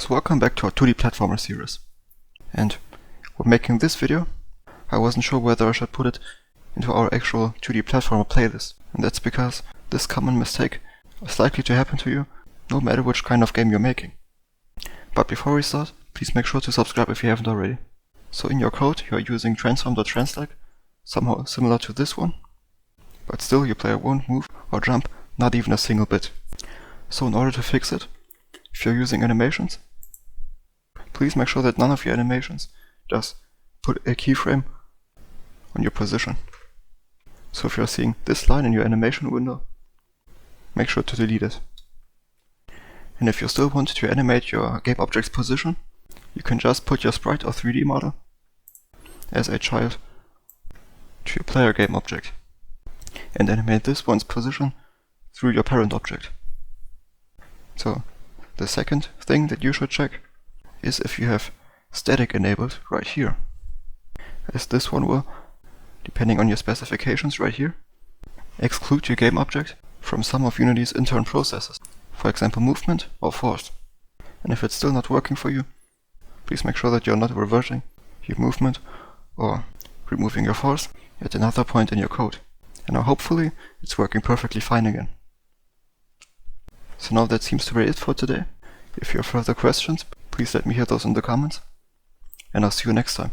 So welcome back to our 2D platformer series. And when making this video, I wasn't sure whether I should put it into our actual 2D platformer playlist. And that's because this common mistake is likely to happen to you no matter which kind of game you're making. But before we start, please make sure to subscribe if you haven't already. So in your code you are using Transform.Translate, somehow similar to this one, but still your player won't move or jump not even a single bit. So in order to fix it, if you're using animations, please make sure that none of your animations just put a keyframe on your position. So if you're seeing this line in your animation window, make sure to delete it. And if you still want to animate your GameObjects position, you can just put your sprite or 3D model as a child to your player GameObject and animate this one's position through your parent object. So the second thing that you should check is if you have static enabled right here, as this one will, depending on your specifications right here, exclude your GameObject from some of Unity's internal processes, for example movement or force. And if it's still not working for you, please make sure that you're not reversing your movement or removing your force at another point in your code. And now hopefully it's working perfectly fine again. So now that seems to be it for today. If you have further questions, please let me hear those in the comments, and I'll see you next time.